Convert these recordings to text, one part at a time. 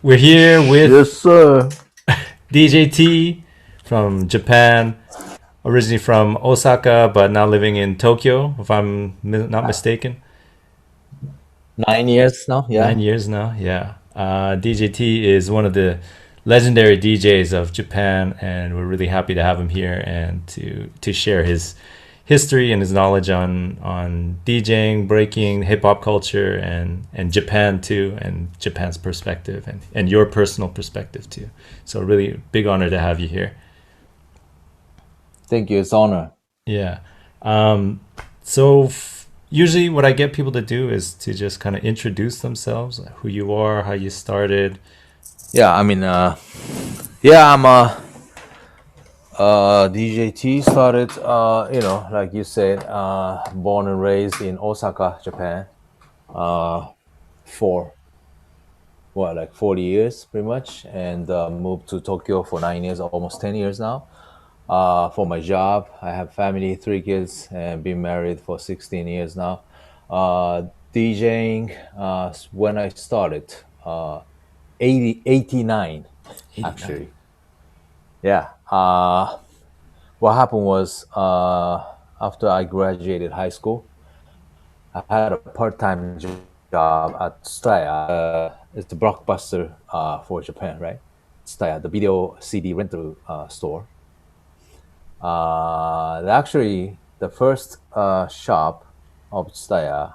We're here with Yes, sir. DJT from Japan, originally from Osaka, but now living in Tokyo, if I'm not mistaken. 9 years now. Nine Yeah. years now, yeah. DJT is one of the legendary DJs of Japan, and we're really happy to have him here and to share his history and his knowledge on DJing, breaking, hip hop culture, and Japan too, and Japan's perspective, and your personal perspective too. So really big honor to have you here. Thank you. It's honor. Yeah. Um, so usually what I get people to do is to just kind of introduce themselves, who you are, how you started. Yeah. Yeah. DJT started. Like you said, born and raised in Osaka, Japan. For what, like 40 years, pretty much, and moved to Tokyo for 9 years, almost 10 years now. For my job, I have family, 3 kids, and been married for 16 years now. DJing, when I started, 89 89. actually. Yeah. What happened was, after I graduated high school, I had a part-time job at Tsutaya. It's the blockbuster for Japan, right? Tsutaya, the video CD rental store. Actually, the first shop of Tsutaya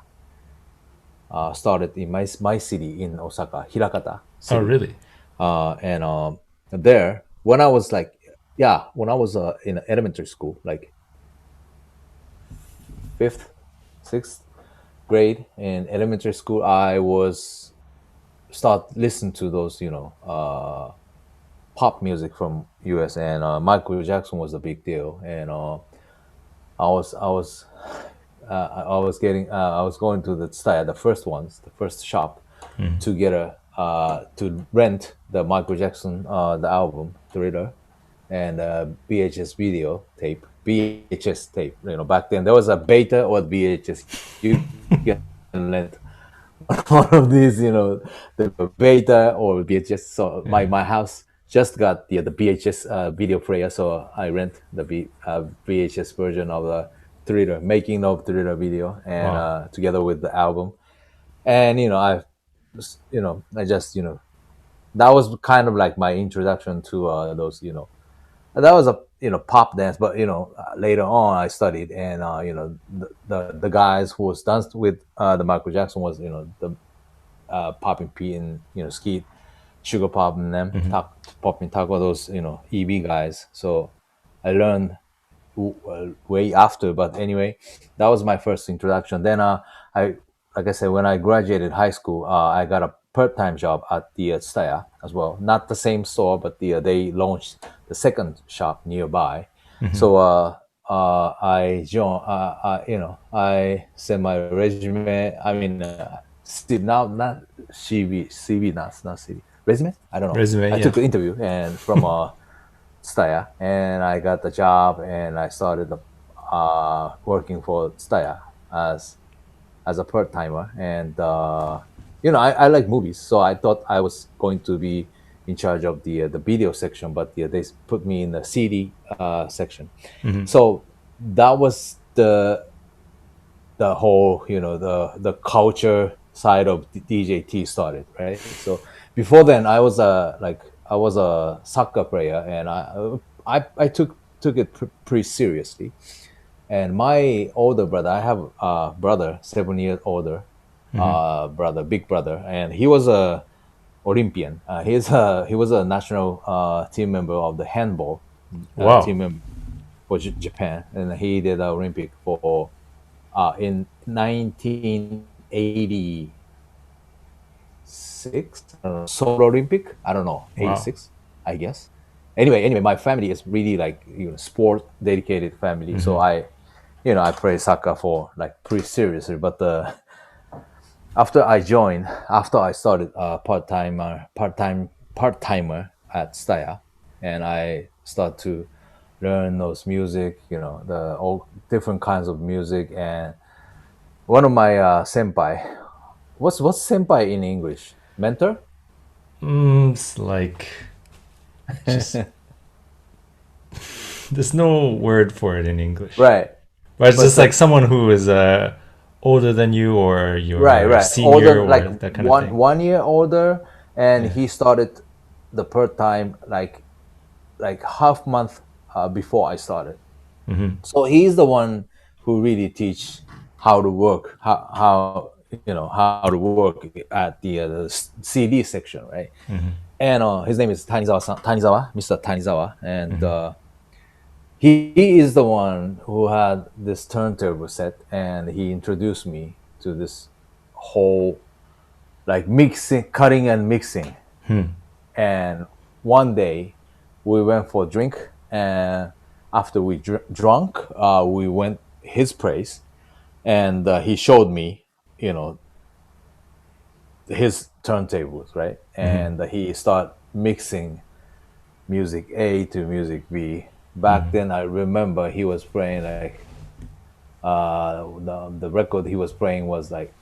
started in my city in Osaka, Hirakata Oh, city. really? And there, when I was like, yeah, when I was in elementary school, like fifth, sixth grade in elementary school, I was start listening to those, pop music from US, and Michael Jackson was a big deal. And I was going to the style, the first ones, the first shop, to get a to rent the Michael Jackson the album Thriller, and VHS video tape, VHS tape. Back then there was a beta or VHS. You can rent one of these, the beta or VHS. So my Yeah. my house just got the VHS video player, so I rent the VHS version of the Thriller, making of Thriller video, and Wow. together with the album. And I just that was kind of like my introduction to those. That was a pop dance, but later on I studied, and the guys who was danced with the Michael Jackson was the Popping P and Skeet, Sugar Pop and them, Popping Taco, those EB guys. So I learned way after, but anyway, that was my first introduction. Then I like I said, when I graduated high school, I got a part-time job at the Tsutaya as well. Not the same store, but they launched the second shop nearby. So I sent my resume. I mean, now not CV, not CV resume. I don't know. Resume, I yeah. took the interview and from Staya, and I got the job, and I started working for Staya as a part timer. And I like movies, so I thought I was going to be in charge of the video section, but they put me in the CD section. So that was the whole the culture side of DJT started, right? So before then, I was a soccer player, and I took it pretty seriously. And my older brother, I have a brother 7 years older, brother, big brother, and he was a Olympian. He was a national team member of the handball Wow. team member for Japan, and he did the Olympic for in 1986, I don't know, Seoul Olympic. I don't know, Wow. 86, I guess. Anyway, my family is really like sport dedicated family. So I play soccer for like pretty seriously. But after I started part timer at Staya, and I start to learn those music, the all different kinds of music. And one of my senpai, what's senpai in English? Mentor? It's like just there's no word for it in English. Right. But it's But just like the someone who is older than you or right, your right. senior Older, like or that kind of thing. 1 year older, and Yeah. he started the part time like half month before I started. So he's the one who really teach how to work, how how to work at the CD section, right? And his name is Tanizawa, Mr. Tanizawa, and he is the one who had this turntable set, and he introduced me to this whole like mixing, cutting and mixing. And one day we went for a drink, and after we drunk, we went his place, and he showed me, you know, his turntables, right? And he started mixing music A to music B. Back then, I remember he was playing like the record he was playing was like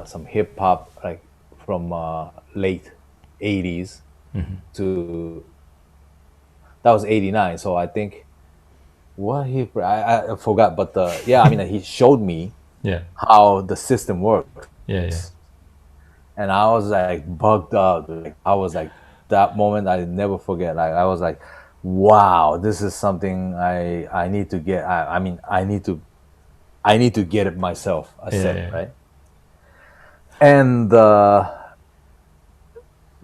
some hip hop, like from late '80s to that was '89. So I think what I forgot, but yeah, I mean he showed me Yeah. how the system works, Yeah. Yeah. and I was like bugged out. Like I was like that moment I never forget. Like I was like, wow, this is something I need to get. I mean I need to get it myself. I Yeah. said Yeah. right, and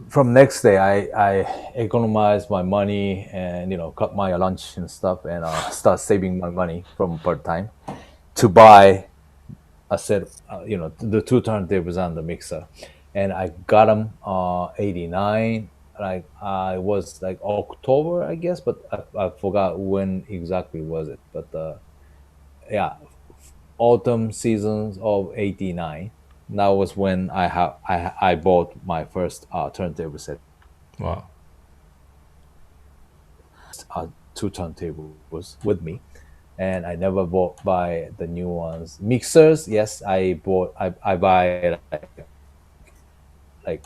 from next day I economized my money and cut my lunch and stuff and start saving my money from part time to buy a set, the two turntables and the mixer, and I got them 89. Like I was like October, I guess, but I forgot when exactly was it. But yeah, autumn seasons of '89. That was when I bought my first turntable set. Wow. uh, Two turntables with me, and I never bought buy the new ones. Mixers, yes, I buy like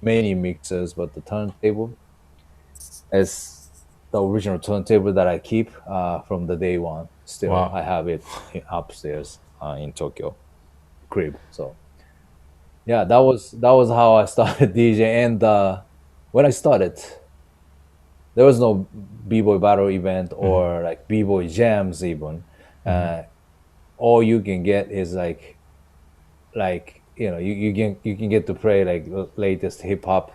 many mixers, but the turntable is the original turntable that I keep from the day one. Still, Wow. I have it upstairs in Tokyo crib. So yeah, that was how I started DJ. And when I started, there was no b-boy battle event or like b-boy jams even. Uh, all you can get is like you can get to play like the latest hip hop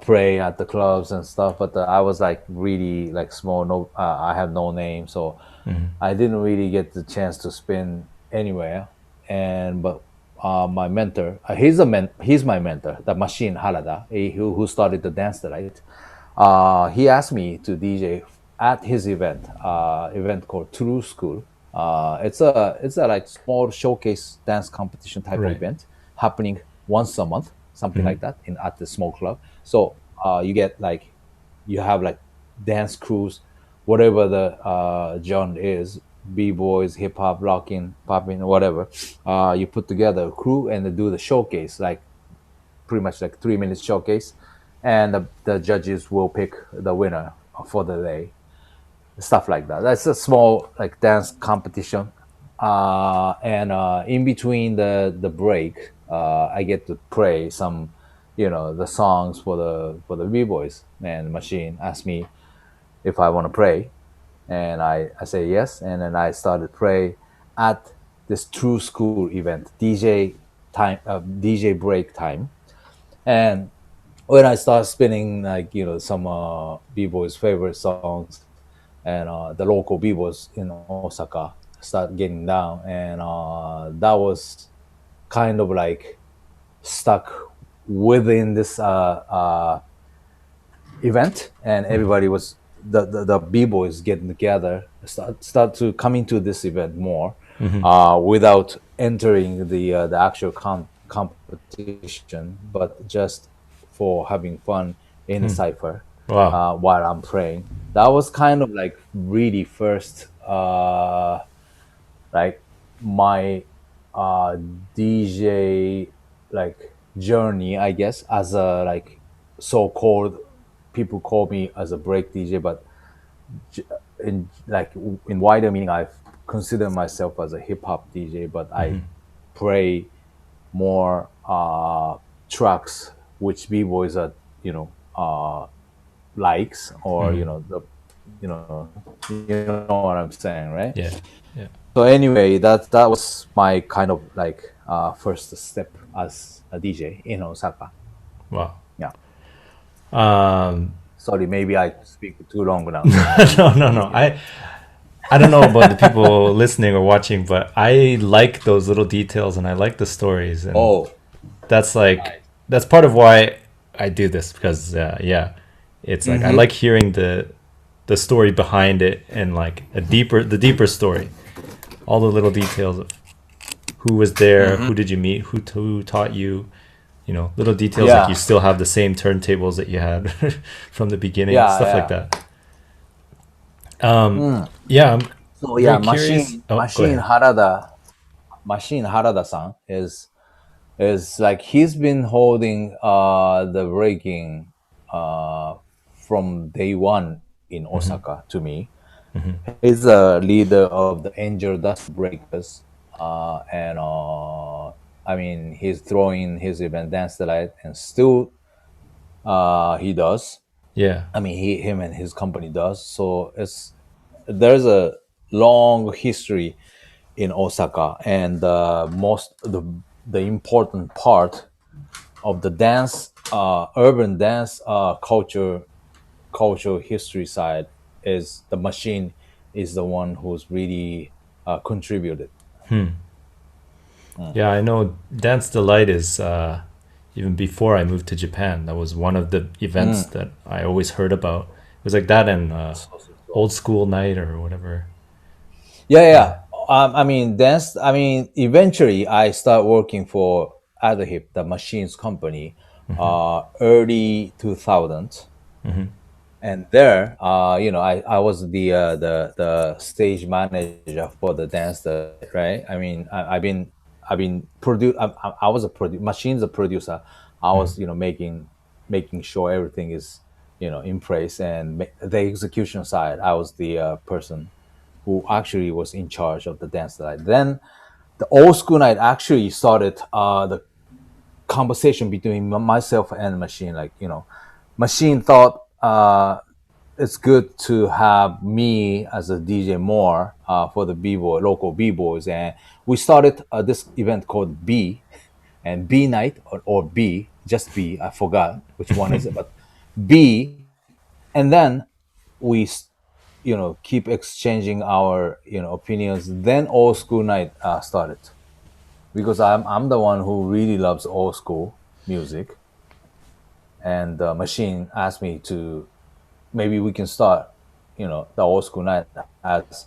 play at the clubs and stuff. But I was like really like small. No, I have no name, so I didn't really get the chance to spin anywhere. And but my mentor, he's my mentor, the Machine Harada, who started the Dance Delight. He asked me to DJ at his event called True School. It's a like small showcase dance competition type of Right. event happening once a month, something like that, in at the small club. So you get like you have like dance crews, whatever the genre is, b-boys, hip hop, rocking, popping, whatever. You put together a crew and they do the showcase, like pretty much like 3 minutes showcase, and the judges will pick the winner for the day, stuff like that. That's a small like dance competition. And in between the break, I get to play some, the songs for the b-boys. And Machine asked me if I want to pray, and I say yes, and then I started pray at this True School event, DJ break time. And when I start spinning like some b-boys favorite songs, and the local b-boys in Osaka start getting down, and that was kind of like stuck within this event, and everybody was the b-boys getting together, start to come into this event more without entering the actual competition, but just for having fun in the cipher Wow. while I'm playing. That was kind of like really first like my DJ like journey, I guess, as a like so-called people call me as a break DJ, but in like in wider meaning, I consider myself as a hip hop DJ, but I play more tracks which b-boys are likes, or you know what I'm saying, right? Yeah. Yeah. So anyway, that was my kind of like first step as a DJ in Osaka. Wow. Yeah. Um, Sorry, maybe I speak too long now. no, no, no. I don't know about the people listening or watching, but I like those little details and I like the stories, and Oh, that's like that's part of why I do this, because yeah, it's like I like hearing the story behind it, and like the deeper story, all the little details of who was there, who did you meet, who taught you, little details like yeah, you still have the same turntables that you had from the beginning, yeah, stuff like yeah. that. Yeah, I'm So very yeah, curious. Oh, go ahead. Machine Harada-san is like he's been holding the breaking from day one in Osaka to me. He's a leader of the Angel Dust Breakers, and I mean he's throwing his event Dance Delight, and still he does. Yeah. I mean him and his company does. So there's a long history in Osaka, and the important part of the dance, urban dance culture history side is the machine is the one who's really contributed. Yeah, I know Dance Delight is even before I moved to Japan. That was one of the events that I always heard about. It was like that and Old School Night or whatever. Yeah, yeah. I mean, dance. I mean, eventually, I start working for Other Hip, the machines company, early 2000s, and there, I was the stage manager for the dance, right? I mean, I've been produce. I was machines a producer. I was making sure everything is in place, and the execution side. I was the person who actually was in charge of the dance night. Then the old school night actually started the conversation between myself and machine. Like machine thought it's good to have me as a DJ more for the local b-boys, and we started this event called B and B night, or B, just B. I forgot which one is it, but B, and then we keep exchanging our opinions. Then old school night started, because I'm the one who really loves old school music, and the machine asked me to maybe we can start the old school night as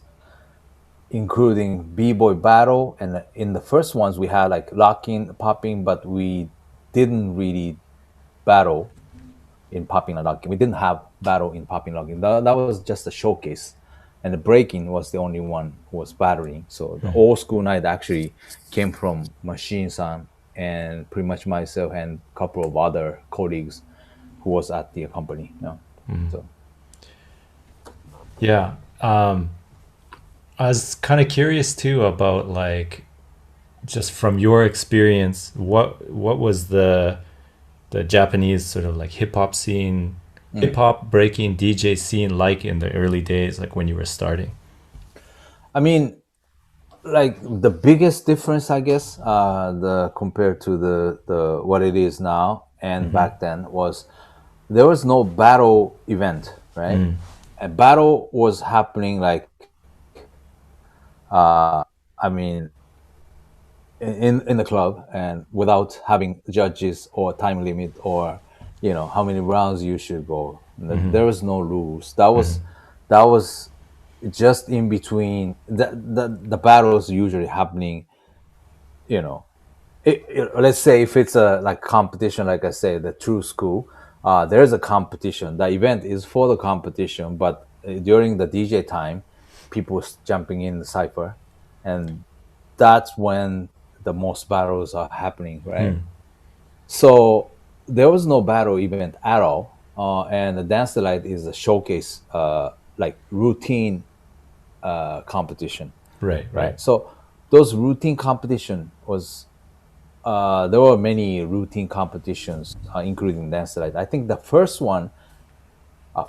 including b-boy battle. And in the first ones we had like locking, popping, but we didn't really battle in popping and locking. We didn't have battle in popping and locking. That was just a showcase, and the breaking was the only one who was battling. So the old school night actually came from Machine San and pretty much myself and a couple of other colleagues who was at the company. So Yeah. I was kind of curious too about, like, just from your experience, what was the Japanese sort of like hip hop scene, hip hop breaking DJ scene like in the early days, like when you were starting? I mean, like the biggest difference, I guess, the compared to the what it is now and back then was there was no battle event, right? A battle was happening like, I mean, in the club, and without having judges or time limit, or how many rounds you should go. There was no rules. That was just in between the battles usually happening. You know, let's say if it's a like competition, like I say, the true school, there's a competition. The event is for the competition, but during the DJ time, people jumping in the cipher, and that's when the most battles are happening, right? So there was no battle event at all, and the Dance Delight is a showcase, like routine competition, Right. Right. right? So those routine competition was there were many routine competitions, including Dance Delight. I think the first one,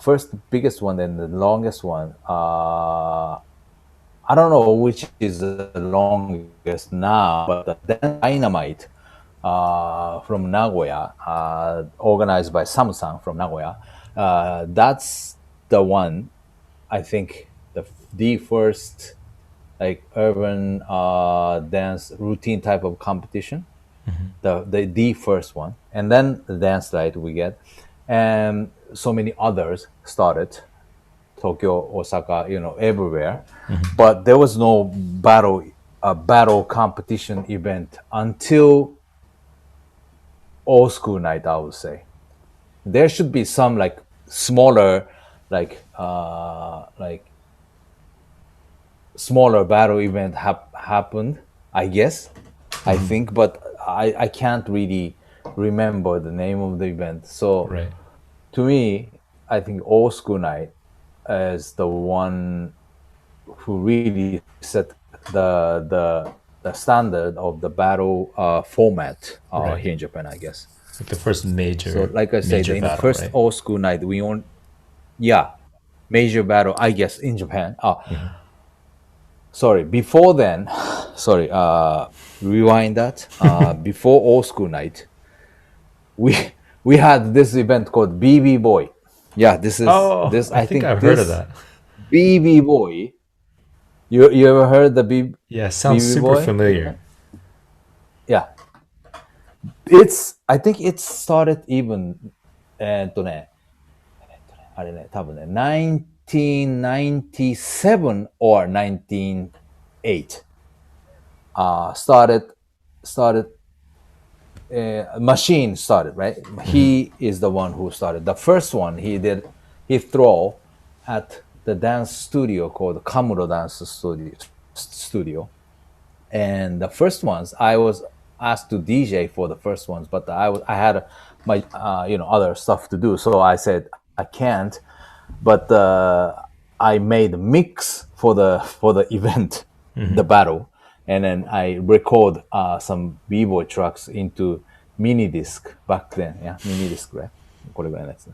first biggest one, and the longest one. I don't know which is the longest now, but the Dynamite from Nagoya, organized by Samu-san from Nagoya. That's the one. I think the first like urban dance routine type of competition. The first one, and then the Dance Light we get, and so many others started. Tokyo, Osaka, everywhere, but there was no battle competition event until old school night. I would say there should be some like smaller, like smaller battle event happened. I guess, I think, but I can't really remember the name of the event. So Right. to me, I think old school night is the one who really set the standard of the battle format Right. here in Japan, I guess. Like the first So, major like I said, major in the battle, first right? old school night, we own, yeah, major battle, I guess, in Japan. Sorry, before then, sorry, rewind that. Before old school night, we we had this event called B.Boy. Yeah, this is Oh, this. I I think think I've heard of this that. B.Boy. You ever heard the Yeah, sounds BB super Boy familiar. event? Yeah, it's. I think it started even あれね、多分ね、1997 or 1908 started machine started, right? He is the one who started. The first one he throw at the dance studio called Kamuro Dance Studio. And the first ones I was asked to DJ for the first ones, but I had my other stuff to do, so I said I can't. But I made a mix for the event, the battle, and then I record some b-boy tracks into mini disc back then. Yeah, mini disc, right? これぐらいのやつ。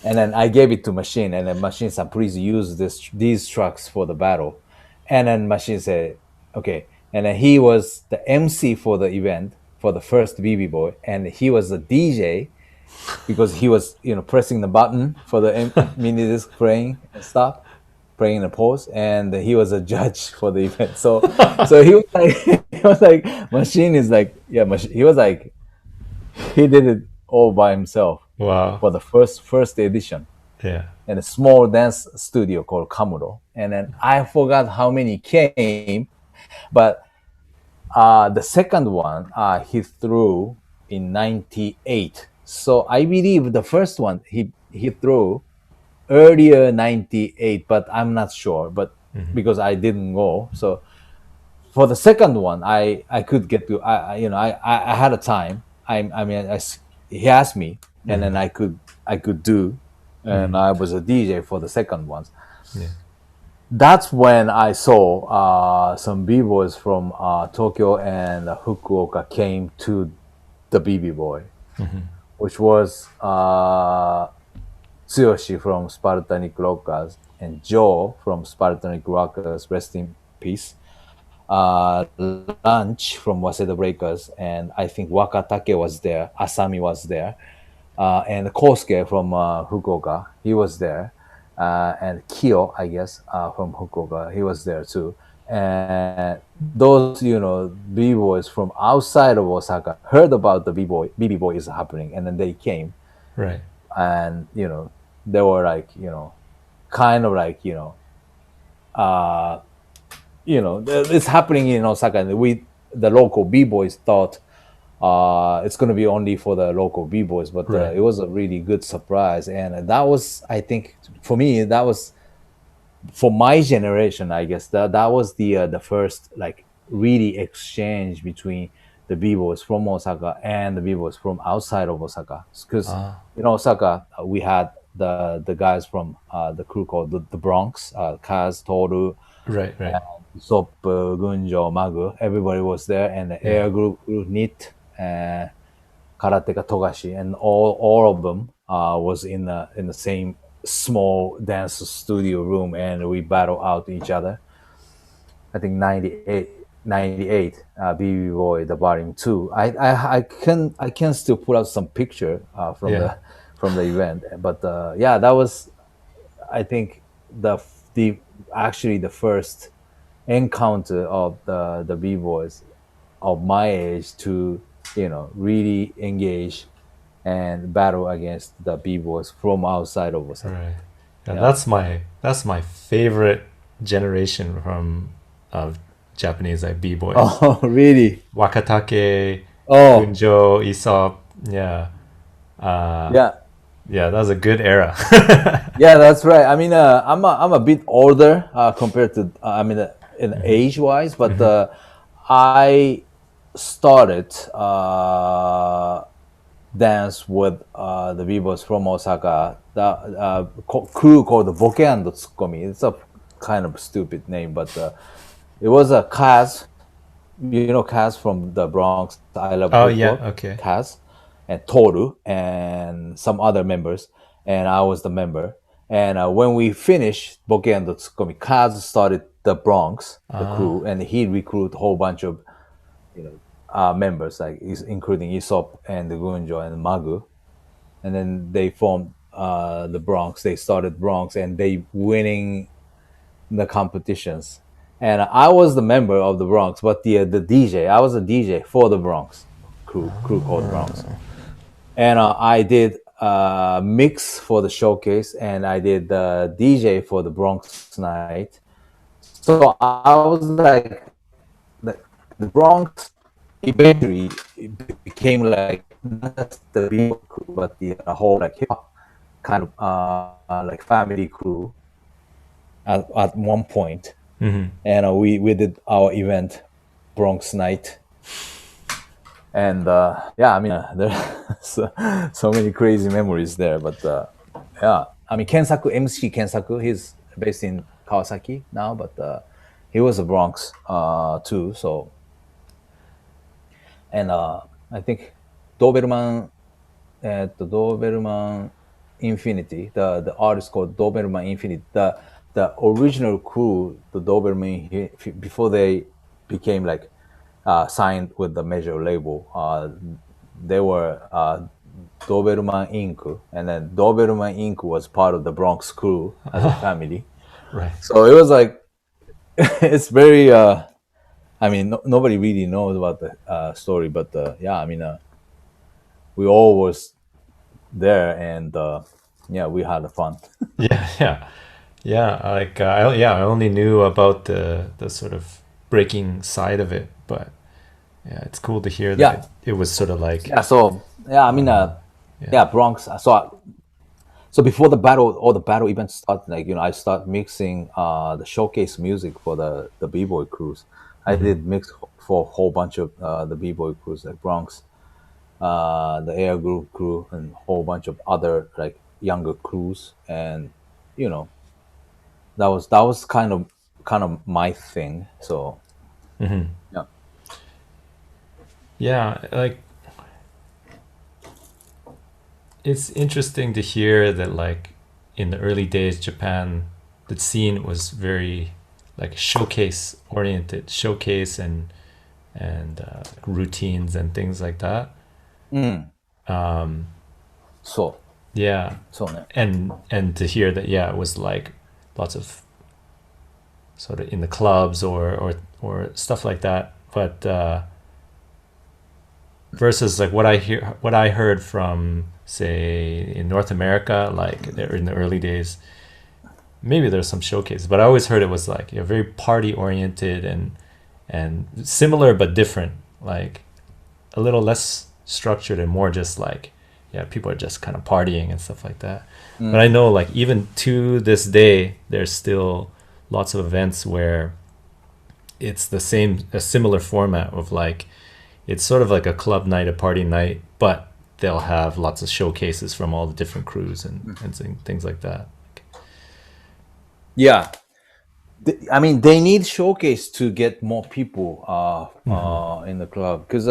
And then I gave it to Machine, and then Machine said, "Please use these trucks for the battle." And then Machine said, "Okay." And then he was the MC for the event for the first B.Boy, and he was the DJ because he was, pressing the button for the mini disc playing and stuff, playing the pause, and he was a judge for the event. So he was like, he was like, Machine is like, yeah, he was like, he did it all by himself Wow. for the first edition Yeah. in a small dance studio called Kamuro. And then I forgot how many came, but the second one he threw in 98. So I believe the first one he threw earlier 98, but I'm not sure. But because I didn't go, so for the second one, I could get to I had a time. I mean he asked me, and then I could do, and I was a DJ for the second ones. Yeah. That's when I saw some b-boys from Tokyo and Fukuoka came to the b-boy, which was Tsuyoshi from Spartanic Rockers and Joe from Spartanic Rockers, rest in peace. Lunch from Waseda Breakers, and I think Wakatake was there, Asami was there, and Kosuke from Fukuoka, he was there, and Kyo, I guess, from Fukuoka, he was there too. And those, b-boys from outside of Osaka heard about the b-boy is happening, and then they came, Right. and they were like, kind of like, it's happening in Osaka, and the local b-boys thought it's going to be only for the local b-boys, but Right. it was a really good surprise, and that was, I think, for me, that was for my generation, I guess that was the first like really exchange between the b-boys from Osaka and the b-boys from outside of Osaka. Because Ah, in Osaka, we had the guys from the crew called the Bronx, Kaz, Toru, right, right. Sop, Gunjo, Magu. Everybody was there, and the Yeah, air group Nit, Karateka Togashi, and all of them was in the same small dance studio room, and we battle out each other. I think 98, B.Boy, the volume 2. I can still put out some picture from yeah, the event, but yeah, that was, I think, the actually the first encounter of the b-boys of my age to really engage and battle against the b-boys from outside of Osaka. right. Yeah, Yeah. that's my favorite generation from of Japanese like b-boys. Oh, really? Wakatake, Oh, Gunjo, Aesop. Yeah, uh, yeah. yeah, that was a good era. Yeah, that's right. I mean, I'm a bit older compared to I mean, in age wise, but I started dance with the b-boys from Osaka. The crew called the Boke and Tsukomi. It's a kind of stupid name, but it was a Kaz. Kaz from the Bronx. I love Oh yeah, football. okay. Kaz and Toru and some other members, and I was the member. And when we finished Boke and Tsukomi, Kaz started the Bronx, the Ah, crew, and he recruited a whole bunch of members, like including Isop and the Gunjo and Magu, and then they formed the Bronx. They started Bronx, and they winning the competitions. And I was the member of the Bronx, but the DJ, I was a DJ for the Bronx crew called Bronx, and I did mix for the showcase, and I did the DJ for the Bronx night. So I was like the Bronx eventually it became like not just the b crew, but the whole like hip hop kind of like family crew at one point. And we did our event, Bronx Night, and yeah, I mean there's so many crazy memories there. But yeah, I mean MC Kensaku, he's based in Kawasaki now, but he was a Bronx too. So and I think Doberman, the Doberman Infinity, the artist called Doberman Infinity, the original crew, the Doberman, before they became like signed with the major label, they were Doberman Inc. And then Doberman Inc. was part of the Bronx Crew as a family. right. So it was like it's very. I mean, nobody really knows about the story, but yeah, I mean, we all was there, and yeah, we had fun. Yeah, yeah, yeah. Like I only knew about the sort of breaking side of it, but yeah, it's cool to hear that Yeah, it was sort of like yeah. So yeah, I mean, yeah. yeah, Bronx. So before the battle, all the battle events start, like I start mixing the showcase music for the b-boy crews. I did mix for a whole bunch of the b-boy crews, like Bronx, the air group crew, and a whole bunch of other like younger crews, and you know that was kind of my thing. So yeah. Yeah, like it's interesting to hear that like in the early days Japan the scene was very like showcase oriented, showcase and routines and things like that. Mm. Um, So yeah, so yeah. and to hear that yeah it was like lots of sort of in the clubs or stuff like that, but versus like what I heard from say in North America like in the early days, maybe there's some showcases, but I always heard it was like very party oriented and similar but different, like a little less structured and more just like yeah people are just kind of partying and stuff like that. But I know like even to this day there's still lots of events where it's a similar format of like it's sort of like a club night, a party night, but they'll have lots of showcases from all the different crews and things like that. Yeah, I mean, they need showcase to get more people in the club because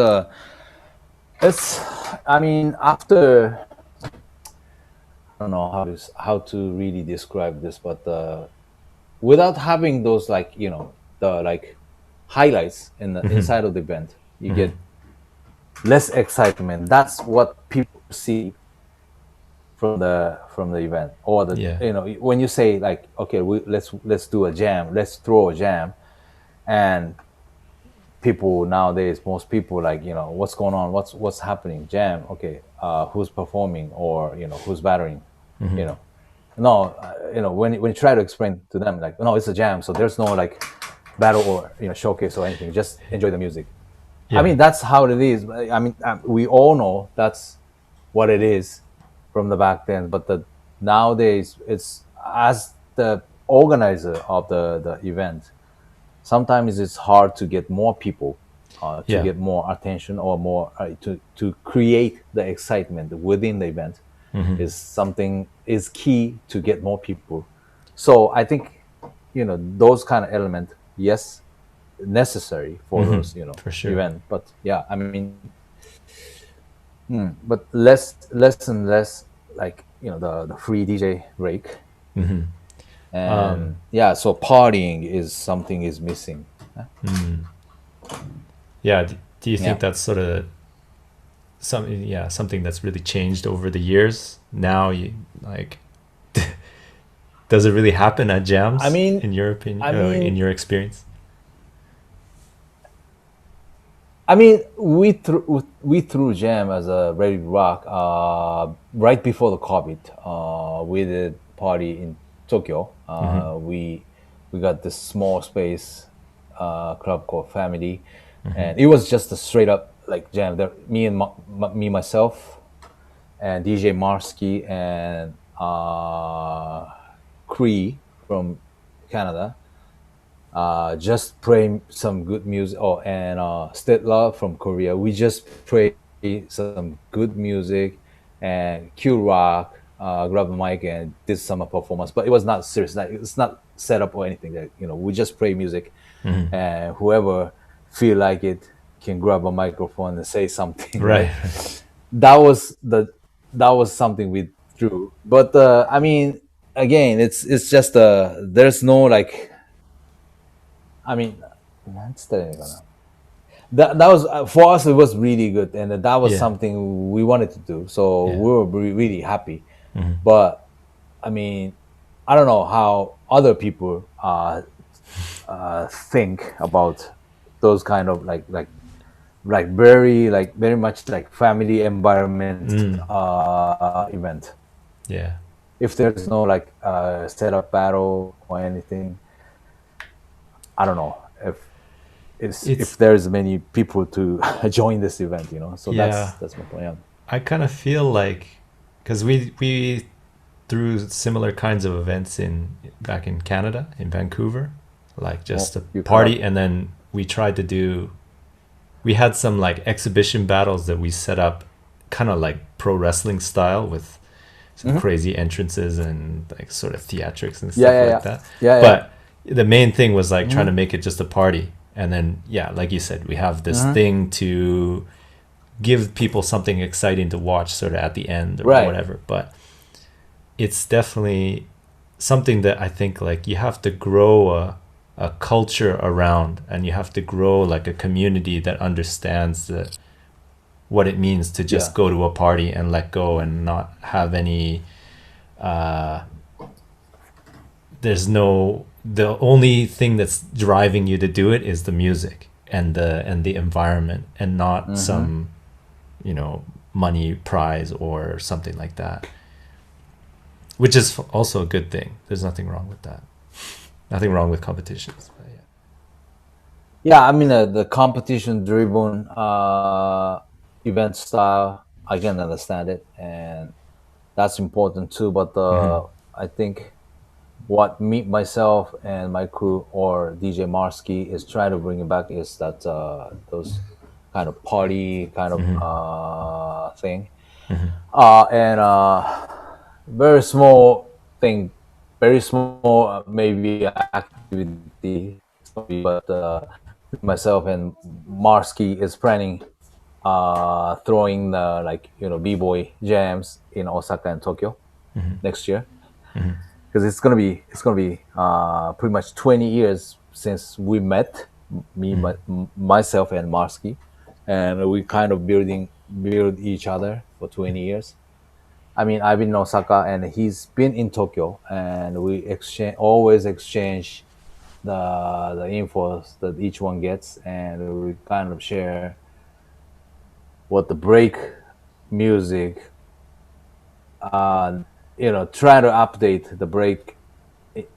it's. I mean, after I don't know how to really describe this, but without having those like the like highlights in the inside of the event, you get less excitement. That's what people see from the event or the Yeah. when you say like okay let's do a jam, let's throw a jam, and people nowadays, most people like what's going on, what's happening, jam, okay, who's performing or who's battering, you know no when you try to explain to them like no, it's a jam, so there's no like battle or showcase or anything, just enjoy the music. I Yeah. mean that's how it is. I mean we all know that's what it is from the back then, but the nowadays it's as the organizer of the event, sometimes it's hard to get more people to Yeah. get more attention or more to create the excitement within the event is something is key to get more people. So I think those kind of element, yes, necessary for those For sure. event, but yeah, I mean but less and less like the free DJ break, and yeah, so partying is something is missing. Yeah. Do you Yeah, think that's sort of something that's really changed over the years? Now, you like, does it really happen at I jams mean in your opinion, I in mean your experience? we threw jam as a ready rock right before the COVID. We did party in Tokyo. We got this small space club called Family, and it was just a straight up like jam. There, me myself and DJ Marsky and Cree from Canada just play some good music. Oh, and Stedla from Korea. We just play some good music and Q Rock. Grab the mic and did some performance, but it was not serious. Like, it's not set up or anything. That we just play music, and whoever feel like it can grab a microphone and say something. Right. Right? That was the that was something we drew. But I mean, again, it's just there's no like I mean, that's the that was for us. It was really good, and that was Yeah. something we wanted to do. So Yeah. we were really happy. But I mean, I don't know how other people think about those kind of very much like family environment event. Yeah. If there's no like setup battle or anything, I don't know if It's there's many people to join this event, So yeah. that's my point. Yeah. I kind of feel like, because we threw similar kinds of events in back in Canada, in Vancouver, like just Oh, a you cut party, out. and then we had some like exhibition battles that we set up, kind of like pro wrestling style, with some crazy entrances and like sort of theatrics and Yeah, stuff yeah, like yeah, that. yeah, yeah. But the main thing was like trying to make it just a party, and then yeah, like you said, we have this thing to give people something exciting to watch sort of at the end or Right. whatever. But it's definitely something that I think like you have to grow a culture around, and you have to grow like a community that understands what it means to Yeah. just go to a party and let go and not have any the only thing that's driving you to do it is the music and the environment, and not some money prize or something like that, which is also a good thing. There's nothing wrong with that. Nothing wrong with competitions, but yeah. Yeah, I mean the competition-driven event style, I can understand it, and that's important too. But I think what me myself and my crew or DJ Marsky is trying to bring it back is that those kind of party kind of Mm-hmm. thing. Mm-hmm. And very small thing, very small maybe activity, but myself and Marsky is planning throwing the like b-boy jams in Osaka and Tokyo Mm-hmm. next year, Mm-hmm. because it's gonna be pretty much 20 years since we met, Mm-hmm. myself and Marsky, and we kind of build each other for 20 years. I mean, I've been in Osaka and he's been in Tokyo, and we always exchange the infos that each one gets, and we kind of share what the break music, try to update the break,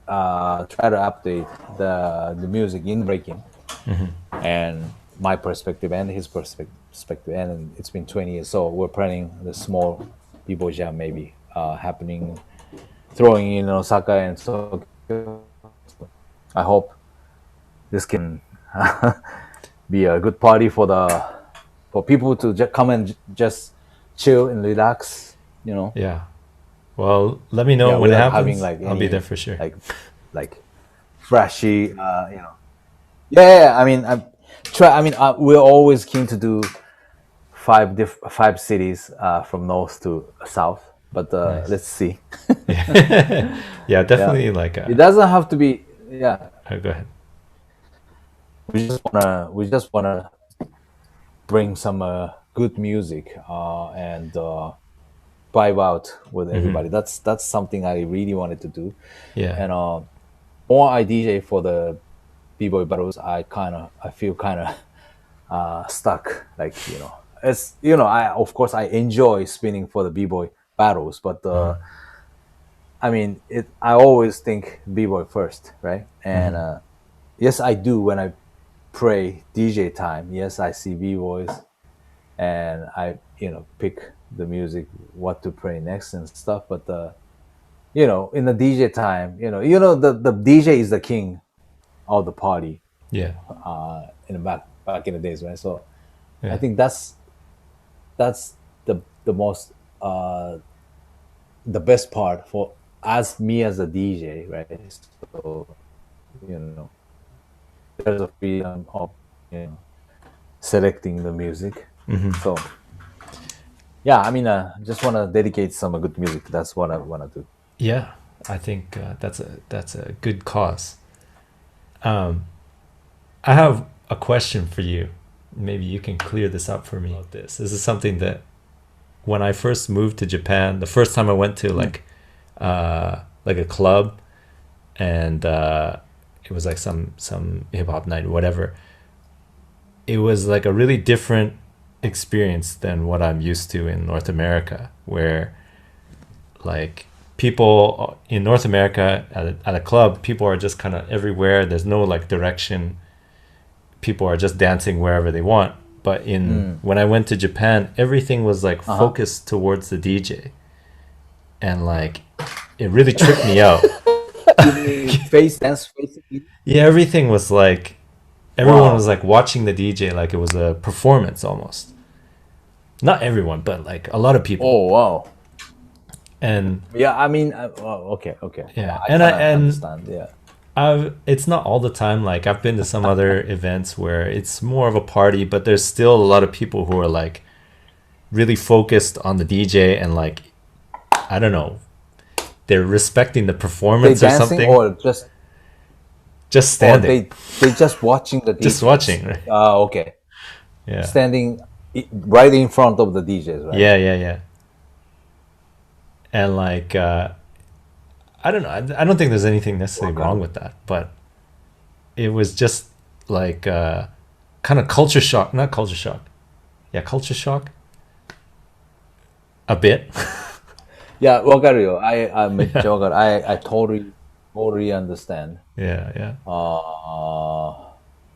try to update the music in breaking, Mm-hmm. and my perspective and his perspective, and it's been 20 years, so we're planning the small b-boy jam maybe happening, throwing in Osaka and Tokyo. I hope this can be a good party for people to come and just chill and relax. Yeah. Well, let me know Yeah, when it without having happens. like I'll be there any for sure. like like flashy. Yeah. I mean, we're always keen to do five cities from north to south, but Nice. let's see. Yeah. Yeah, Yeah, definitely like it doesn't have to be. Yeah, go ahead. we just wanna bring some good music and vibe out with Mm-hmm. everybody. That's something I really wanted to do, Yeah. and more I DJ for the b-boy battles, I feel kind of stuck. Like it's I of course I enjoy spinning for the b-boy battles, but Mm-hmm. I mean I always think b-boy first, right? And Mm-hmm. yes, I do when I pray DJ time. Yes, I see b-boys and I pick the music, what to play next and stuff. But in the DJ time, the DJ is the king of the party Yeah. in the back in the days, right? So I Yeah. think that's the most the best part for as me as a DJ, right? So you know, there's a freedom of selecting the music. Mm-hmm. So yeah, I mean, just want to dedicate some good music. That's what I want to do. Yeah. I think that's a good cause. Um, I have a question for you. Maybe you can clear this up for me. About this is something that when I first moved to Japan, the first time I went to like a club, and it was like some hip hop night or whatever. It was like a really different experience than what I'm used to in North America, where like people in North America at a club, people are just kind of everywhere. There's no like direction. People are just dancing wherever they want. But in Mm. when I went to Japan, everything was like Uh focused towards the DJ, and like it really tripped me out. huh. Face dance, face. Yeah, everything was like everyone was Wow. like watching the DJ like it was a performance almost. Not everyone, but like a lot of people. Oh wow. And Yeah, I mean, okay, okay. yeah, I and kind of understand. Yeah. it's not all the time. Like I've been to some other events where it's more of a party, but there's still a lot of people who are like really focused on the DJ and like I don't know, they're respecting the They performance or dancing something. or just Just or standing, they just watching the just DJs. watching, right? Okay. Yeah, Standing right in front of the DJs, right? yeah. And like I don't know. I don't think there's anything necessarily wrong Wakaru. with that, but it was just like kind of culture shock. Not culture shock. Yeah, culture shock. A bit. Yeah, wakaru. I totally understand. Yeah.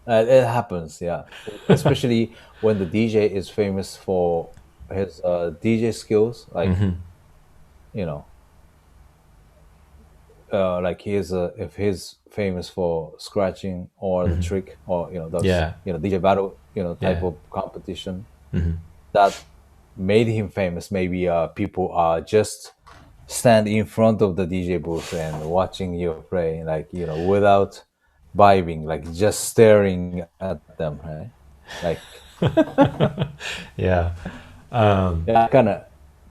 It happens, yeah. Especially when the DJ is famous for his DJ skills, like Hmm. you know, like if he's famous for scratching or the Hmm. trick or those Yeah. DJ battle. type Yeah. of competition Hmm. that made him famous. Maybe people just stand in front of the DJ booth and watching you play, like without vibing, like just staring at them, right? Like, Yeah. Um, yeah, kind of.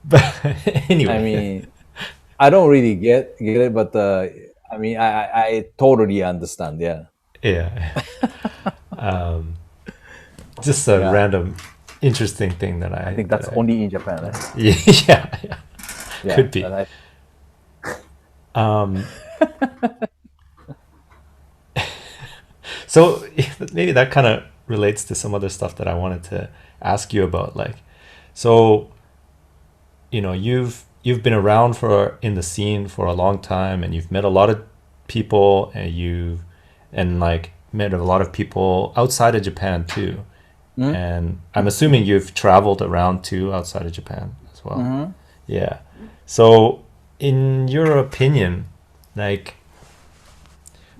but I anyway, mean, I don't really get it, but I mean, I totally understand. Yeah, yeah. Just a yeah. random, interesting thing that I I think that that's I. only in Japan, right? Yeah, yeah, Yeah, could be. that Um, so maybe that kind of relates to some other stuff that I wanted to ask you about. Like, so you've been around for in the scene for a long time, and you've met a lot of people, and like met a lot of people outside of Japan too. I. And I'm assuming you've traveled around too outside of Japan as well. Mm-hmm. Yeah. So, in your opinion, like,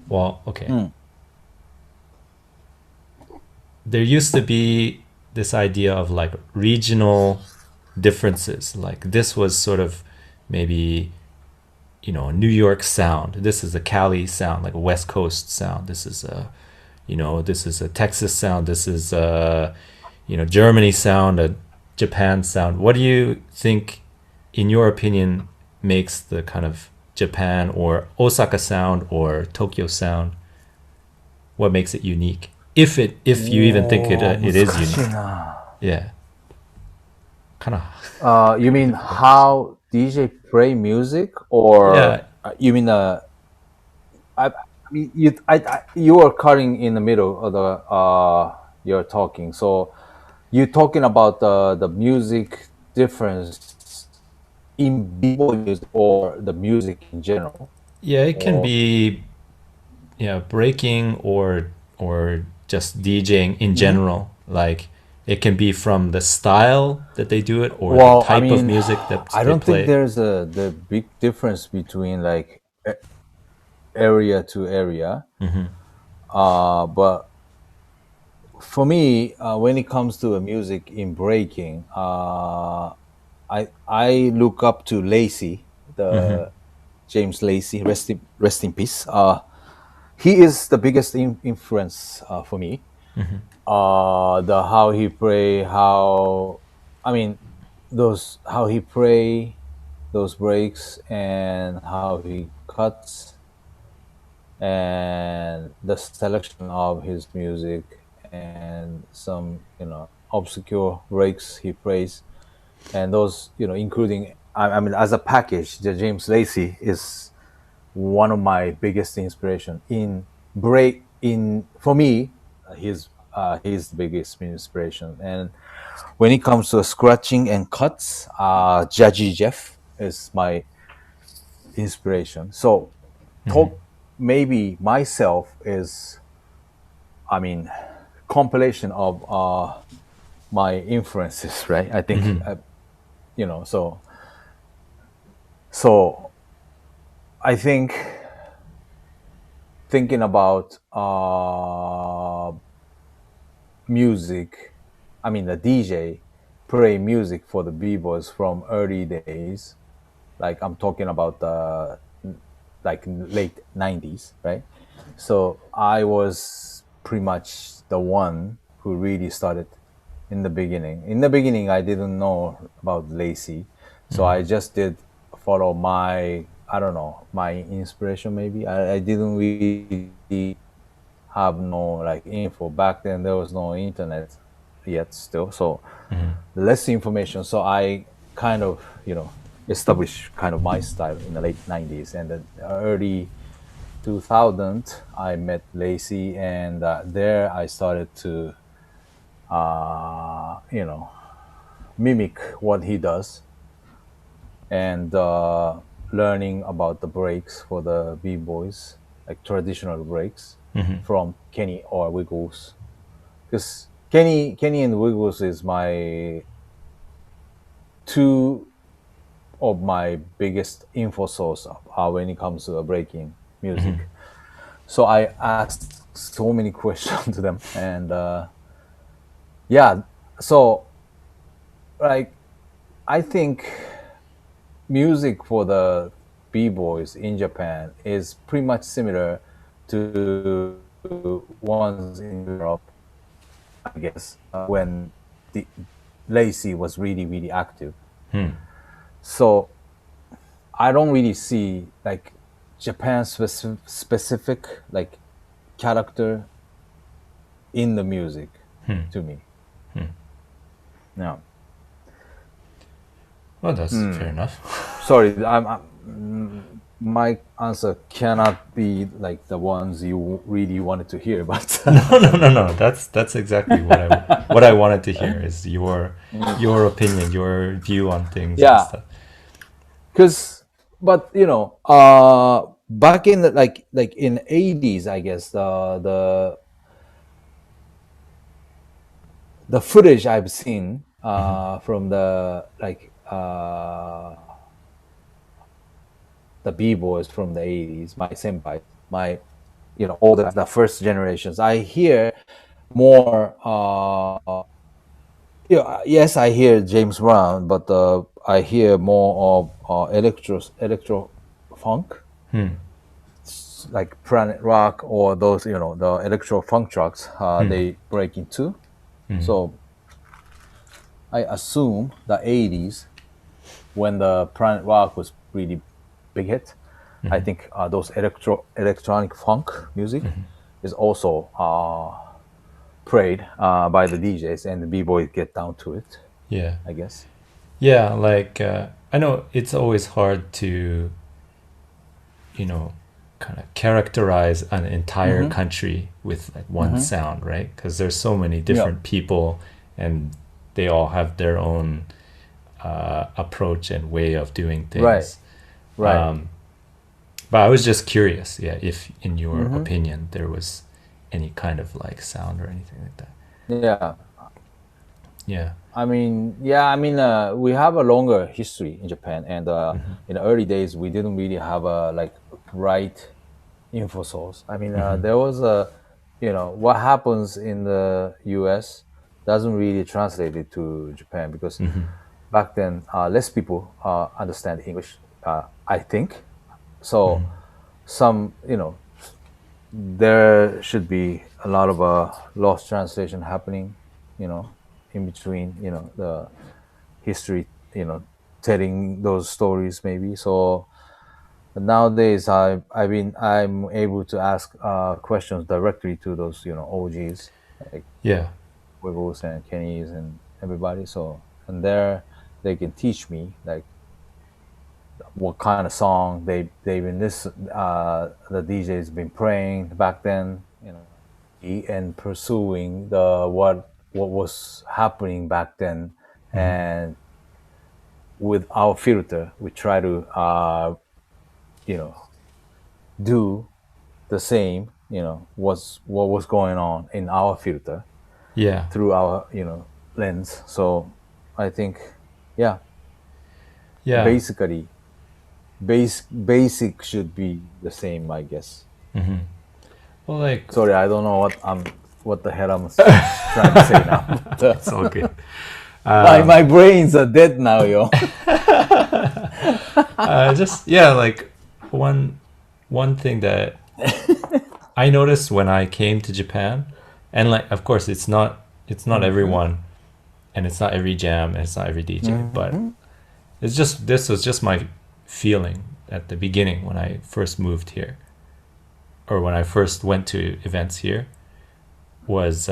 well, okay, Mm. there used to be this idea of like regional differences. Like, this was sort of maybe, a New York sound. This is a Cali sound, like a West Coast sound. This is a Texas sound. This is a, Germany sound, a Japan sound. What do you think, in your opinion, makes the kind of Japan or Osaka sound or Tokyo sound? What makes it unique? If you even think it is unique. 難しいな。 Yeah. Kind of. You mean how DJ play music, or Yeah. you mean I mean you are cutting in the middle of the you're talking. So you're talking about the music difference in b-boy music or the music in general, Yeah, it can or be, breaking or just DJing in Mhm. general. Like, it can be from the style that they do it or the Well, I type of mean, music that I they don't think play. there's the big difference between like area to area. But for me, when it comes to music in breaking, I look up to Lacey, the James Lacey, rest in peace. He is the biggest influence for me. The how he play, how I mean, those how he play those breaks and how he cuts and the selection of his music and some obscure breaks he plays, and those including I mean as a package, the James Lacey is one of my biggest inspiration in break in for me. He's the biggest inspiration, and when it comes to scratching and cuts, Judgy Jeff is my inspiration. So talk maybe myself is, I mean, compilation of my influences, right? I think so so I think thinking about music, I mean the DJ play music for the b-boys from early days, like I'm talking about the like late 90s, right? So I was pretty much the one who really started in the beginning. In the beginning, I didn't know about Lacey, so I just did follow my, I don't know, my inspiration maybe. I didn't really have no like info back then. There was no internet yet still, so less information. So I kind of established kind of my style in the late 90s, and the early 2000 I met Lacey, and there I started to mimic what he does, and learning about the breaks for the b-boys, like traditional breaks from Kenny or Wiggles, because Kenny and Wiggles is my two of my biggest info source when it comes to breaking music. So I asked so many questions to them, and yeah. So like I think music for the b-boys in Japan is pretty much similar to ones in Europe, I guess, when the Lacey was really, really active. Hmm. So I don't really see like Japan specific like character in the music Hmm. to me. Hmm. Yeah. Well, that's fair enough. Sorry, my answer cannot be like the ones you really wanted to hear, but No. That's exactly what I wanted to hear is your opinion, your view on things and yeah, stuff. because but back in the, like in 80s, I guess the footage I've seen from the b-boys from the 80s, my senpai, my all the first generations, I hear more yes, I hear James Brown, but I hear more of electro funk, Hmm. like Planet Rock, or those the electro funk trucks. Hmm. They break into. Hmm. So I assume the 80s, when the Planet Rock was really big hit, I think those electronic funk music is also played by the DJs, and the b-boys get down to it, Yeah. I guess. Yeah, like I know it's always hard to, you know, kind of characterize an entire Mm-hmm. country with like one Mm-hmm. sound, right? Because there's so many Yeah. different people and they all have their own approach and way of doing Right. things. Right. But I was just curious, yeah, if in your Mm-hmm. opinion there was any kind of like sound or anything like that. Yeah. Yeah. We have a longer history in Japan, and in the early days, we didn't really have a like right info source. There was what happens in the U.S. doesn't really translate it to Japan, because back then less people understand English. I think so. Some there should be a lot of lost translation happening, in between, the history, telling those stories maybe. So nowadays, I'm able to ask questions directly to those OGs, like Yeah. Wiggles and Kenny's and everybody. So, and there they can teach me like what kind of song they've been the DJ's been playing back then, and pursuing the what was happening back then. And with our filter, we try to you know do the same, what was going on in our filter Yeah. through our lens. So I think, yeah, Yeah. basically basic should be the same, I guess. Well, like Sorry, I don't know what the hell I'm trying to say now. But, it's all good. my brains are dead now, yo. Just yeah, like one thing that I noticed when I came to Japan, and like of course it's not everyone, and it's not every jam, and it's not every DJ, but it's just this was just my feeling at the beginning when I first moved here, or when I first went to events here, was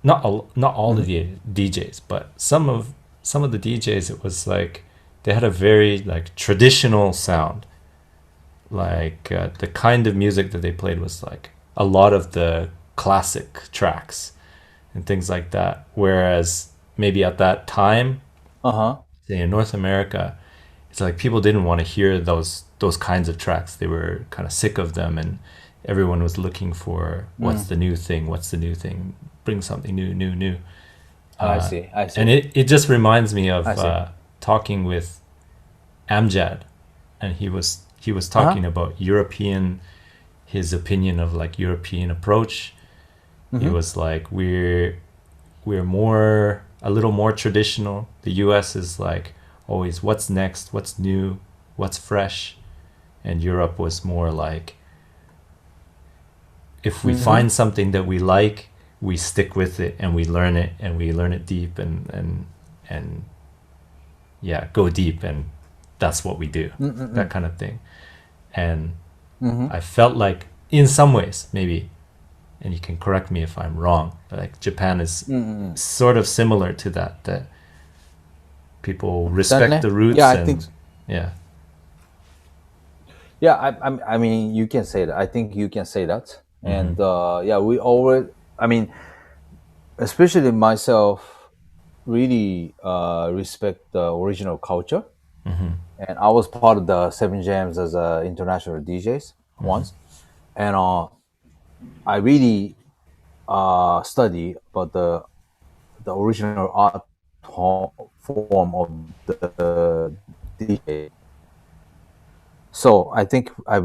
not all the DJs, but some of the DJs, it was like they had a very like traditional sound. Like the kind of music that they played was like a lot of the classic tracks and things like that. Whereas maybe at that time, Uh-huh. say in North America, it's like people didn't want to hear those kinds of tracks. They were kind of sick of them, and everyone was looking for what's the new thing, what's the new thing, bring something new. I see. And it just reminds me of I see. talking with Amjad, and he was talking about European, his opinion of like European approach, He Mm-hmm. was like, we're more a little more traditional. The US is like always what's next, what's new, what's fresh, and Europe was more like if we Mm-hmm. find something that we like, we stick with it and we learn it and we learn it deep and yeah, go deep, and that's what we do. Mm-hmm. That kind of thing. And Mm-hmm. I felt like in some ways maybe, and you can correct me if I'm wrong, but like Japan is Mm-hmm. sort of similar to that people respect だね. the Yeah, roots I think. and yeah. Yeah, I mean, you can say that. I think you can say that. Mm-hmm. And yeah, we always. I mean, especially myself, really respect the original culture. Mm-hmm. And I was part of the Seven Jams as international DJs once, and I really study about the original art form of the DJ. So I think I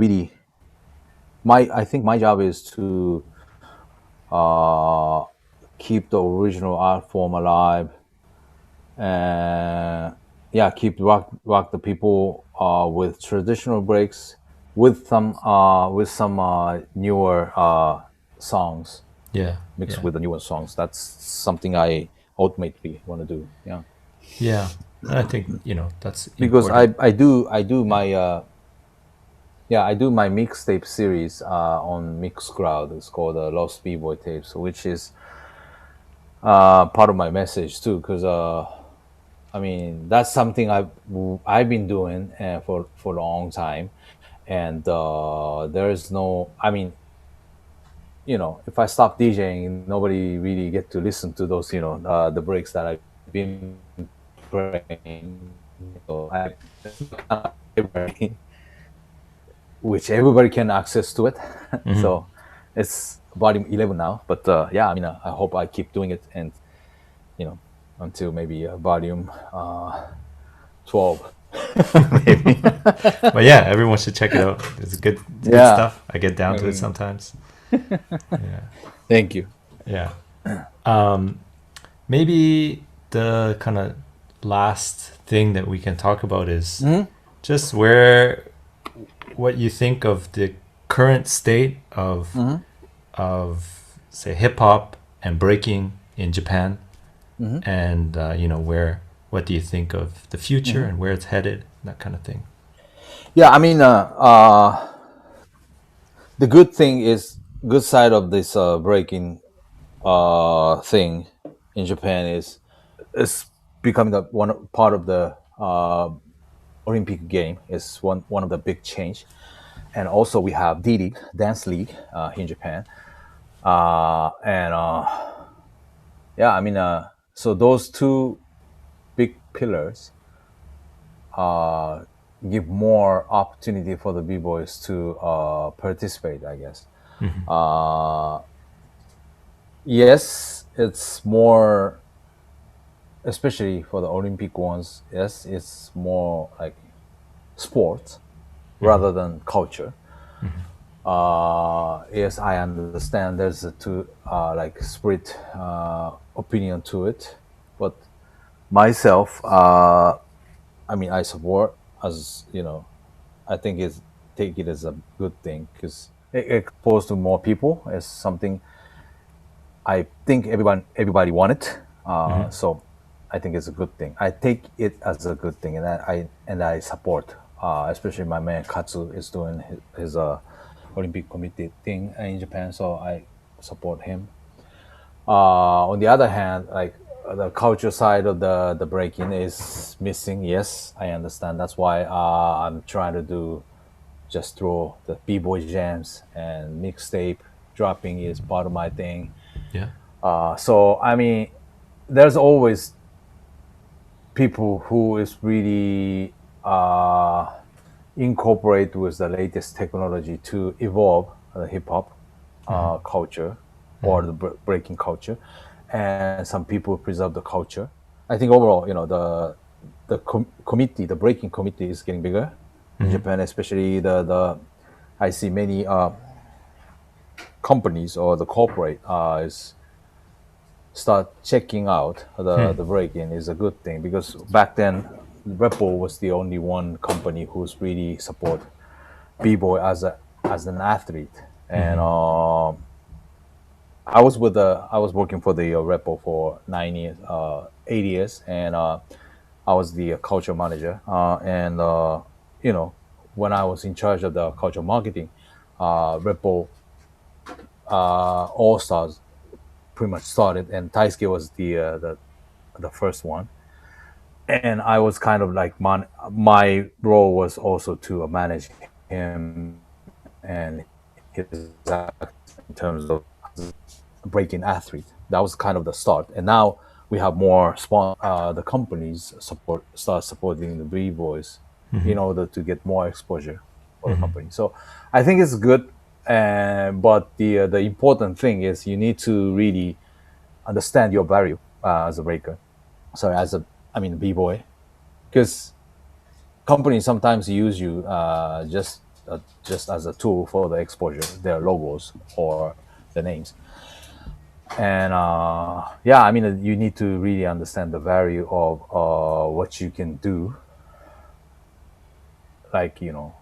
think my job is to uh, keep the original art form alive, and yeah, keep rock the people with traditional breaks with some newer songs Yeah, mixed yeah, with the newer songs. That's something I ultimately want to do. Yeah, yeah. And I think that's because important. I do my yeah, I do my mixtape series on Mixcloud. It's called Lost B-Boy Tapes, which is part of my message too. Because I mean, that's something I've been doing for a long time, and there is no. I mean, if I stop DJing, nobody really get to listen to those. The breaks that I've been playing. So there's no kind of library which everybody can access to it. Mm-hmm. So it's volume 11 now. But yeah, I mean, I hope I keep doing it, and you know, until maybe volume 12. Maybe. But yeah, everyone should check it out. It's good Yeah. stuff. I get down to it Mm. sometimes. Yeah. Thank you. Yeah. Maybe the kind of last thing that we can talk about is Mhm. just what you think of the current state Mhm. of say hip hop and breaking in Japan, Mhm. and what do you think of the future Mhm. and where it's headed, that kind of thing. Yeah, I mean, the good side of this breaking thing in Japan is it's becoming the one part of the Olympic game. Is one of the big change, and also we have D League Dance League in Japan, and yeah, I mean, so those two big pillars uh, give more opportunity for the b-boys to participate, I guess. Uh, yes, it's more, especially for the Olympic ones. Yes, it's more like sport rather than culture. Yes, I understand. There's a two like split opinion to it, but myself, I mean, I support as I think is take it as a good thing because it exposed to more people is something I think everybody wanted. So I think it's a good thing. I take it as a good thing, and I support. Especially my man Katsu is doing his Olympic Committee thing in Japan, so I support him. On the other hand, like the culture side of the breaking is missing. Yes, I understand. That's why I'm trying to do just throw the b-boy jams and mixtape dropping is part of my thing. Yeah. So I mean, there's always people who is really incorporate with the latest technology to evolve the hip hop culture or the breaking culture, and some people preserve the culture. I think overall, committee, the breaking committee, is getting bigger in Japan, especially the I see many companies or the corporate is start checking out the break-in is a good thing, because back then Ripple was the only one company who's really support b-boy as an athlete. And I was working for the Ripple for 9 years, 8 years, and I was the culture manager. And you know, when I was in charge of the culture marketing, Ripple All Stars pretty much started, and Taisuke was the first one. And I was kind of like my role was also to manage him and his act in terms of breaking athlete. That was kind of the start, and now we have more the companies start supporting the b-boys in order to get more exposure for the company. So I think it's good, but the important thing is you need to really understand your value as a breaker. Sorry, b-boy, because companies sometimes use you just as a tool for the exposure, their logos or the names. And you need to really understand the value of what you can do. Like, you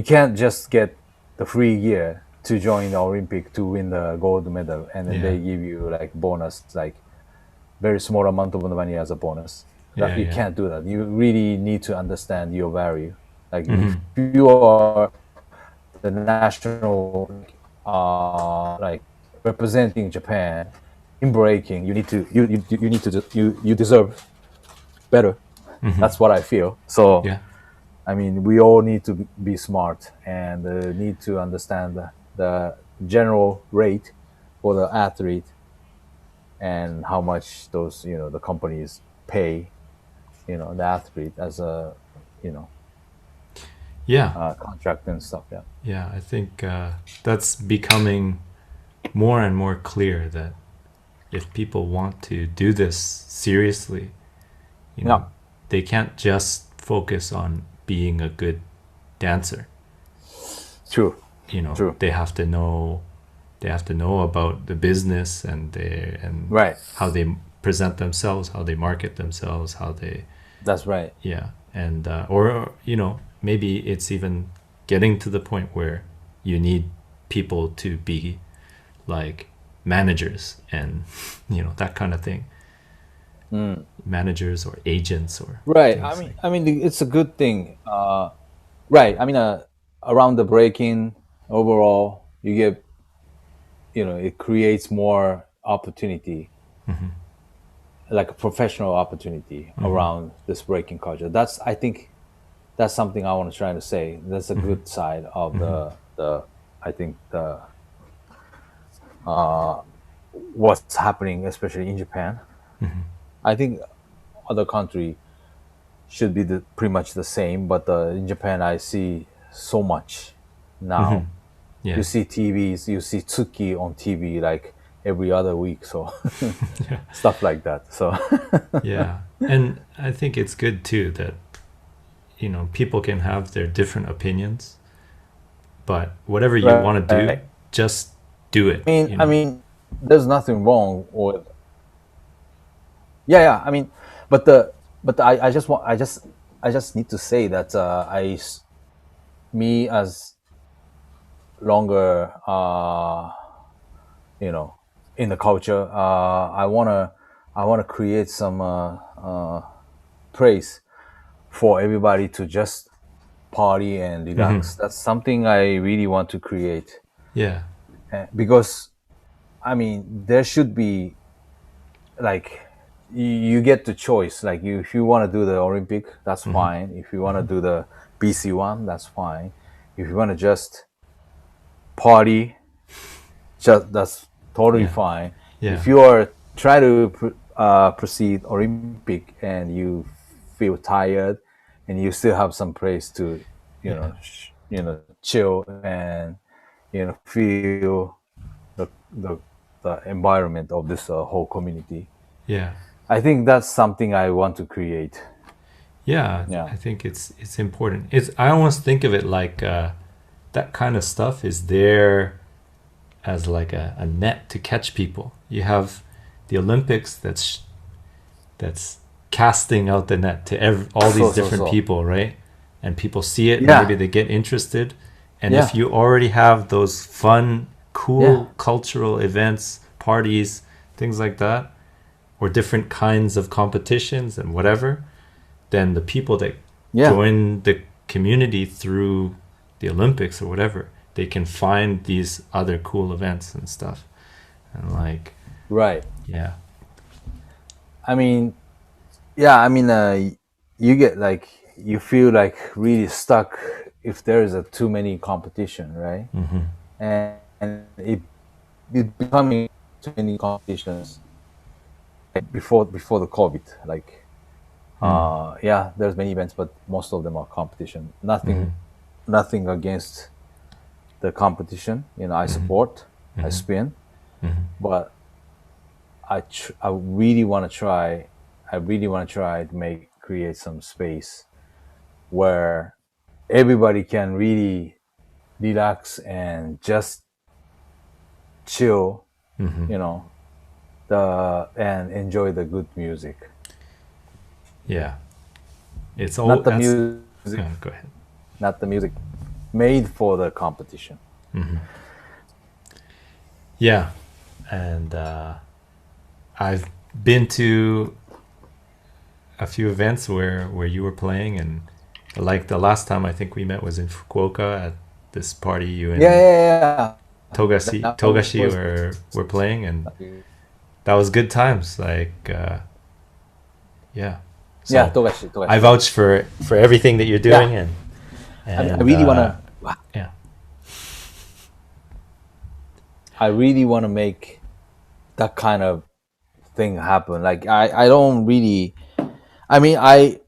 can't just get the free gear to join the Olympic to win the gold medal, and then they give you like bonus, like very small amount of money as a bonus. You can't do that. You really need to understand your value. Like if you are the national, like representing Japan in breaking, you need to you deserve better. That's what I feel. So we all need to be smart and need to understand the general rate for the athlete and how much those the companies pay the athlete as a contract and stuff. I think that's becoming more and more clear, that if people want to do this seriously, they can't just focus on being a good dancer. True. True. They have to know about the business and right, how they present themselves, how they market themselves, how they. That's right. Yeah, and or maybe it's even getting to the point where you need people to be like managers and that kind of thing. Managers or agents or right. It's a good thing. Right. Around the breaking overall, you get it creates more opportunity, like a professional opportunity around this breaking culture. I think that's something I want to try to say. That's a good side of the I think the what's happening, especially in Japan. I think other country should be pretty much the same, but in Japan I see so much now. You see TVs, you see Tsuki on TV like every other week, so stuff like that. So and I think it's good too that people can have their different opinions, but whatever you want to do, just do it. There's nothing wrong with but I just need to say that me as longer in the culture, I wanna create some praise for everybody to just party and relax. That's something I really want to create. Because there should be like you get the choice. Like if you want to do the Olympic, that's fine. If you want to do the BC one, that's fine. If you want to just party, that's totally fine. If you are try to proceed Olympic and you feel tired and you still have some place to chill and feel the environment of this whole community. I think that's something I want to create. I think it's important. I almost think of it like that kind of stuff is there as like a net to catch people. You have the Olympics that's casting out the net to all these different people, right? And people see it, and maybe they get interested. And if you already have those fun, cool cultural events, parties, things like that, or different kinds of competitions and whatever, then the people that join the community through the Olympics or whatever, they can find these other cool events and stuff. And like, I mean, you get like, you feel like really stuck if there is too many competition, right? And it becoming too many competitions before the COVID, like there's many events, but most of them are competition. Nothing against the competition, I support, I spin, but I really want to try to create some space where everybody can really relax and just chill, and enjoy the good music. It's all not the music. Go ahead. Not the music made for the competition. And I've been to a few events where you were playing, and like the last time I think we met was in Fukuoka at this party you and Togashi were playing, and that was good times. Like Togashi. I vouch for everything that you're doing, and I really want to I really want to make that kind of thing happen. Like I don't really, I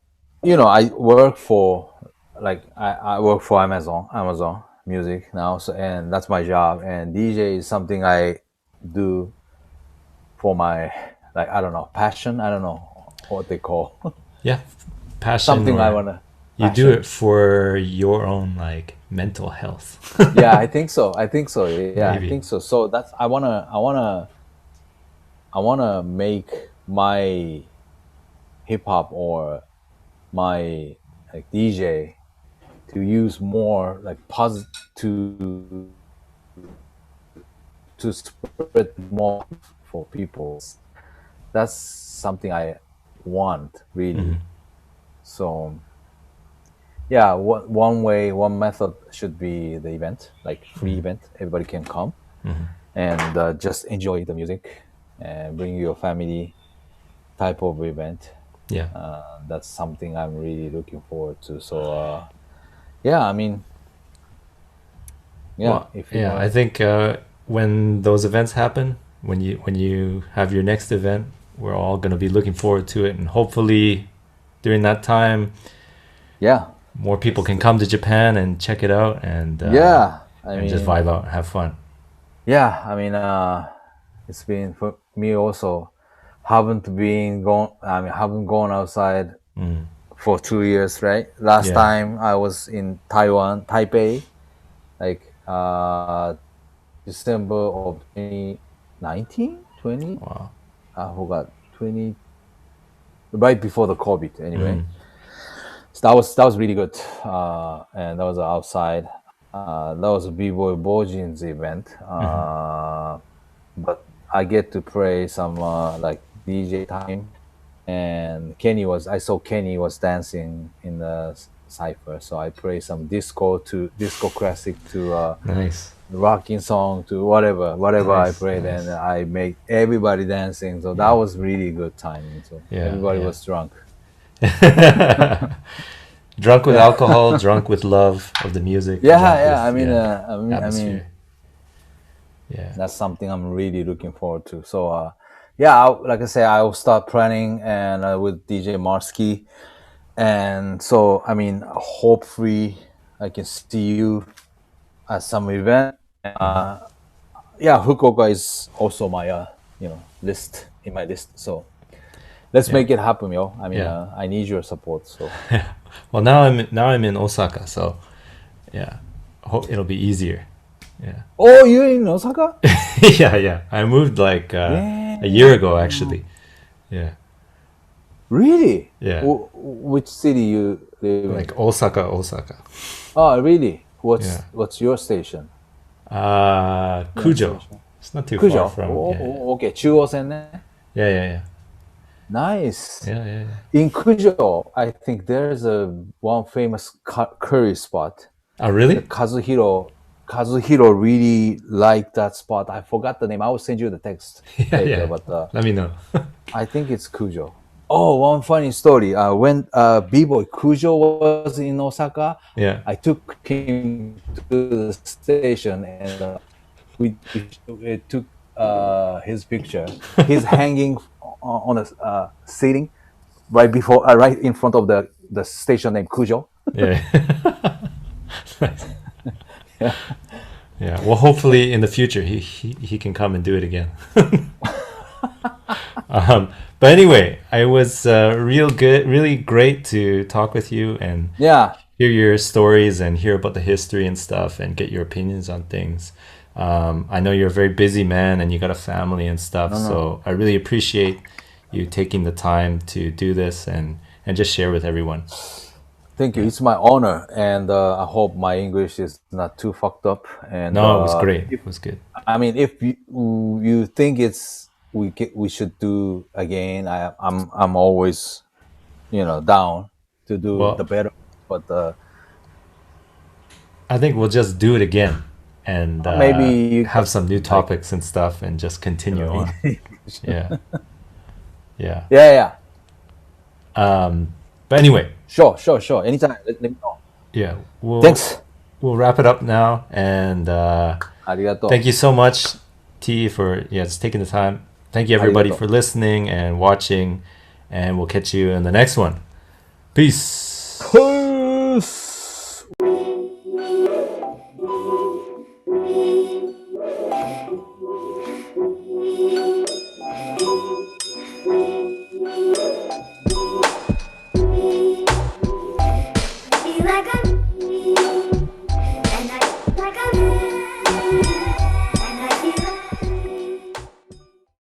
work for, like, I work for Amazon Music now, so, and that's my job, and DJ is something I do for my, like, I don't know, passion. I don't know what they call. Passion. Something I want to. You do it for your own, like, mental health. I think so. Yeah, maybe. I think so. So that's, I wanna make my hip hop or my, like, DJ to use more, like, positive, to spread more for people. That's something I want, really. So one method should be the event, like free event. Everybody can come and just enjoy the music and bring your family type of event. That's something I'm really looking forward to. So I think when those events happen, when you have your next event, we're all going to be looking forward to it, and hopefully during that time more people can come to Japan and check it out, and just vibe out and have fun. It's been, for me also, haven't gone outside for 2 years, right? Last time I was in Taiwan, Taipei, like December of 2019, 20. Wow. I forgot, 20, right before the COVID, anyway. So that was really good, and that was outside. That was a B-Boy Bojin's event, but I get to play some like DJ time, and I saw Kenny was dancing in the cipher, so I play some disco classic to nice rocking song to whatever nice, I played, and I make everybody dancing. So that was really good timing. So everybody was drunk. Drunk with alcohol, drunk with love of the music. I mean, that's something I'm really looking forward to. So like I say, I'll start planning and with DJ Marsky, and so hopefully I can see you at some event. Fukuoka is also my list, in my list. So let's make it happen, yo. I need your support. So well, now I'm in Osaka, so hope it'll be easier. Yeah. Oh, you're in Osaka? Yeah. I moved like Yeah. a year ago, actually. Yeah. Really? Yeah. Which city you live in? Like Osaka. Oh, really? Yeah. What's your station? Your Kujo. station. It's not too far Kujo. from. Yeah. Okay. 中央線ね. Yeah. Nice. Yeah. In Kujo, I think there's one famous curry spot. Oh, The really? Kazuhiro really liked that spot. I forgot the name. I will send you the text later, Yeah. but Let me know. I think it's Kujo. Oh, one funny story. When B-Boy Kujo was in Osaka, Yeah. I took him to the station and we took his picture. He's hanging on a seating right in front of the station named Kujo. Yeah. Nice. Yeah. Well, hopefully in the future he can come and do it again. But anyway, it was really great to talk with you and Yeah. hear your stories and hear about the history and stuff and get your opinions on things. I know you're a very busy man and you got a family and stuff, so I really appreciate you taking the time to do this and just share with everyone. Thank you. It's my honor, and I hope my English is not too fucked up. And No, it was great. It was good. I mean, if you think we should do again, I'm always down to do the Well, better. But I think we'll just do it again and maybe you have some new like topics and stuff and just continue on. Yeah. Yeah. yeah. But anyway, Sure. Anytime. Let me know. yeah, Thanks. we'll wrap it up now and Arigato. thank you so much, T, for just taking the time. Thank you everybody Arigato. for listening and watching, and we'll catch you in the next one. Peace. Peace.